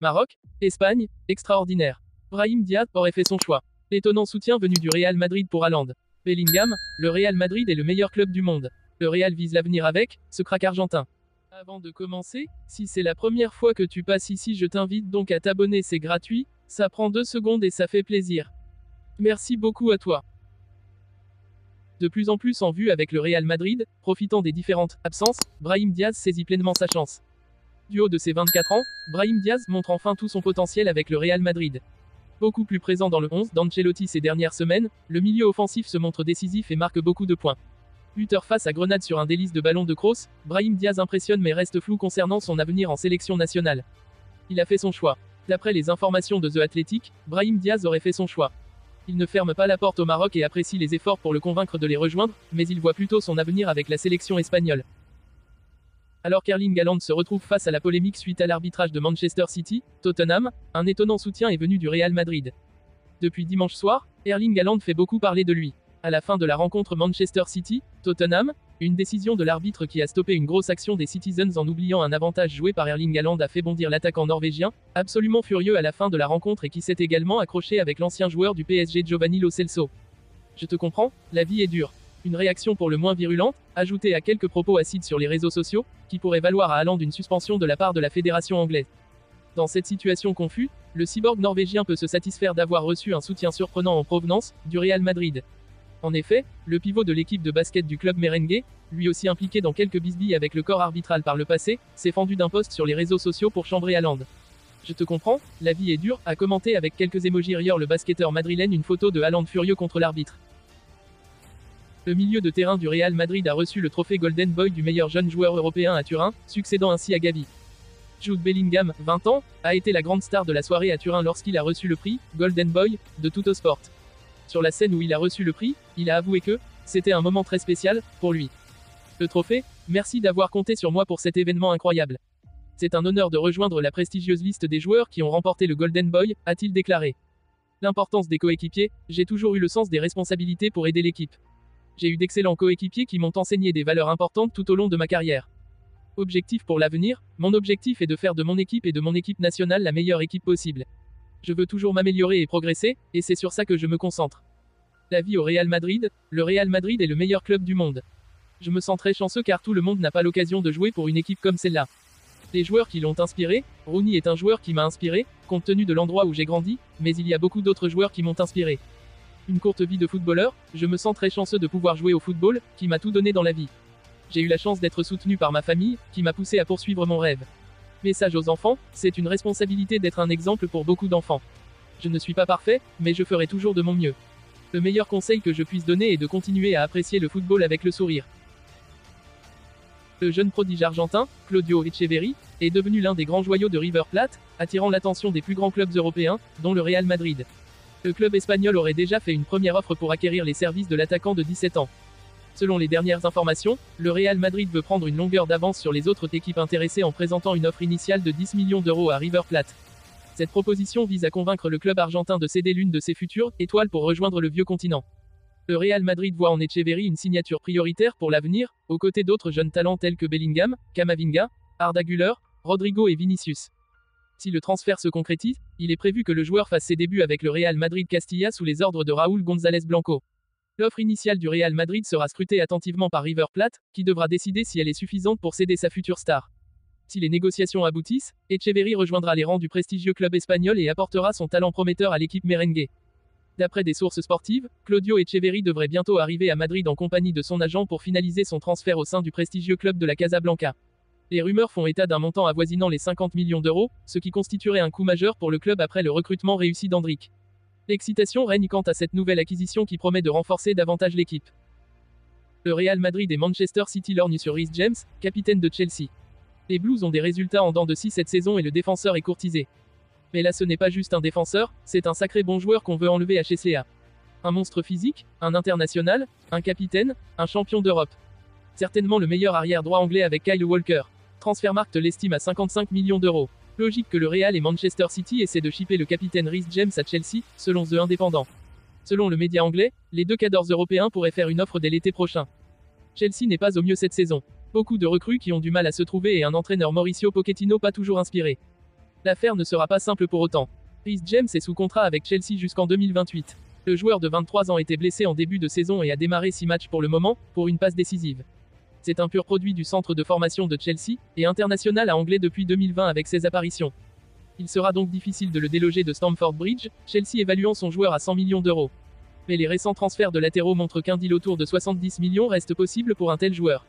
Maroc, Espagne, extraordinaire. Brahim Diaz aurait fait son choix. L'étonnant soutien venu du Real Madrid pour Haaland. Bellingham, le Real Madrid est le meilleur club du monde. Le Real vise l'avenir avec ce crack argentin. Avant de commencer, si c'est la première fois que tu passes ici, je t'invite donc à t'abonner, c'est gratuit, ça prend 2 secondes et ça fait plaisir. Merci beaucoup à toi. De plus en plus en vue avec le Real Madrid, profitant des différentes absences, Brahim Diaz saisit pleinement sa chance. Du haut de ses 24 ans, Brahim Diaz montre enfin tout son potentiel avec le Real Madrid. Beaucoup plus présent dans le 11 d'Ancelotti ces dernières semaines, le milieu offensif se montre décisif et marque beaucoup de points. Buteur face à Grenade sur un délice de ballon de Kroos, Brahim Diaz impressionne mais reste flou concernant son avenir en sélection nationale. Il a fait son choix. D'après les informations de The Athletic, Brahim Diaz aurait fait son choix. Il ne ferme pas la porte au Maroc et apprécie les efforts pour le convaincre de les rejoindre, mais il voit plutôt son avenir avec la sélection espagnole. Alors qu'Erling Haaland se retrouve face à la polémique suite à l'arbitrage de Manchester City, Tottenham, un étonnant soutien est venu du Real Madrid. Depuis dimanche soir, Erling Haaland fait beaucoup parler de lui. À la fin de la rencontre Manchester City-Tottenham, une décision de l'arbitre qui a stoppé une grosse action des Citizens en oubliant un avantage joué par Erling Haaland a fait bondir l'attaquant norvégien, absolument furieux à la fin de la rencontre et qui s'est également accroché avec l'ancien joueur du PSG Giovanni Lo Celso. Je te comprends, la vie est dure. Une réaction pour le moins virulente, ajoutée à quelques propos acides sur les réseaux sociaux, qui pourrait valoir à Haaland une suspension de la part de la fédération anglaise. Dans cette situation confuse, le cyborg norvégien peut se satisfaire d'avoir reçu un soutien surprenant en provenance du Real Madrid. En effet, le pivot de l'équipe de basket du club merengue, lui aussi impliqué dans quelques bisbilles avec le corps arbitral par le passé, s'est fendu d'un post sur les réseaux sociaux pour chambrer Haaland. Je te comprends, la vie est dure, a commenté avec quelques émojis rire le basketteur madrilène une photo de Haaland furieux contre l'arbitre. Le milieu de terrain du Real Madrid a reçu le trophée Golden Boy du meilleur jeune joueur européen à Turin, succédant ainsi à Gavi. Jude Bellingham, 20 ans, a été la grande star de la soirée à Turin lorsqu'il a reçu le prix Golden Boy de Tuttosport. Sur la scène où il a reçu le prix, il a avoué que c'était un moment très spécial pour lui. Le trophée, merci d'avoir compté sur moi pour cet événement incroyable. C'est un honneur de rejoindre la prestigieuse liste des joueurs qui ont remporté le Golden Boy, a-t-il déclaré. L'importance des coéquipiers, j'ai toujours eu le sens des responsabilités pour aider l'équipe. J'ai eu d'excellents coéquipiers qui m'ont enseigné des valeurs importantes tout au long de ma carrière. Objectif pour l'avenir, mon objectif est de faire de mon équipe et de mon équipe nationale la meilleure équipe possible. Je veux toujours m'améliorer et progresser, et c'est sur ça que je me concentre. La vie au Real Madrid, le Real Madrid est le meilleur club du monde. Je me sens très chanceux car tout le monde n'a pas l'occasion de jouer pour une équipe comme celle-là. Les joueurs qui l'ont inspiré, Rooney est un joueur qui m'a inspiré, compte tenu de l'endroit où j'ai grandi, mais il y a beaucoup d'autres joueurs qui m'ont inspiré. Une courte vie de footballeur, je me sens très chanceux de pouvoir jouer au football, qui m'a tout donné dans la vie. J'ai eu la chance d'être soutenu par ma famille, qui m'a poussé à poursuivre mon rêve. Message aux enfants, c'est une responsabilité d'être un exemple pour beaucoup d'enfants. Je ne suis pas parfait, mais je ferai toujours de mon mieux. Le meilleur conseil que je puisse donner est de continuer à apprécier le football avec le sourire. Le jeune prodige argentin, Claudio Echeverri, est devenu l'un des grands joyaux de River Plate, attirant l'attention des plus grands clubs européens, dont le Real Madrid. Le club espagnol aurait déjà fait une première offre pour acquérir les services de l'attaquant de 17 ans. Selon les dernières informations, le Real Madrid veut prendre une longueur d'avance sur les autres équipes intéressées en présentant une offre initiale de 10 millions d'euros à River Plate. Cette proposition vise à convaincre le club argentin de céder l'une de ses futures étoiles pour rejoindre le vieux continent. Le Real Madrid voit en Echeverri une signature prioritaire pour l'avenir, aux côtés d'autres jeunes talents tels que Bellingham, Camavinga, Arda Güler, Rodrigo et Vinicius. Si le transfert se concrétise, il est prévu que le joueur fasse ses débuts avec le Real Madrid Castilla sous les ordres de Raúl González Blanco. L'offre initiale du Real Madrid sera scrutée attentivement par River Plate, qui devra décider si elle est suffisante pour céder sa future star. Si les négociations aboutissent, Echeverri rejoindra les rangs du prestigieux club espagnol et apportera son talent prometteur à l'équipe merengue. D'après des sources sportives, Claudio Echeverri devrait bientôt arriver à Madrid en compagnie de son agent pour finaliser son transfert au sein du prestigieux club de la Casablanca. Les rumeurs font état d'un montant avoisinant les 50 millions d'euros, ce qui constituerait un coup majeur pour le club après le recrutement réussi d'Endrick. L'excitation règne quant à cette nouvelle acquisition qui promet de renforcer davantage l'équipe. Le Real Madrid et Manchester City lorgnent sur Reece James, capitaine de Chelsea. Les Blues ont des résultats en dents de scie cette saison et le défenseur est courtisé. Mais là ce n'est pas juste un défenseur, c'est un sacré bon joueur qu'on veut enlever à Chelsea. Un monstre physique, un international, un capitaine, un champion d'Europe. Certainement le meilleur arrière droit anglais avec Kyle Walker. Transfermarkt l'estime à 55 millions d'euros. Logique que le Real et Manchester City essaient de shipper le capitaine Reece James à Chelsea, selon The Independent. Selon le média anglais, les deux cadors européens pourraient faire une offre dès l'été prochain. Chelsea n'est pas au mieux cette saison. Beaucoup de recrues qui ont du mal à se trouver et un entraîneur Mauricio Pochettino pas toujours inspiré. L'affaire ne sera pas simple pour autant. Reece James est sous contrat avec Chelsea jusqu'en 2028. Le joueur de 23 ans était blessé en début de saison et a démarré 6 matchs pour le moment, pour une passe décisive. C'est un pur produit du centre de formation de Chelsea, et international à anglais depuis 2020 avec ses apparitions. Il sera donc difficile de le déloger de Stamford Bridge, Chelsea évaluant son joueur à 100 millions d'euros. Mais les récents transferts de latéraux montrent qu'un deal autour de 70 millions reste possible pour un tel joueur.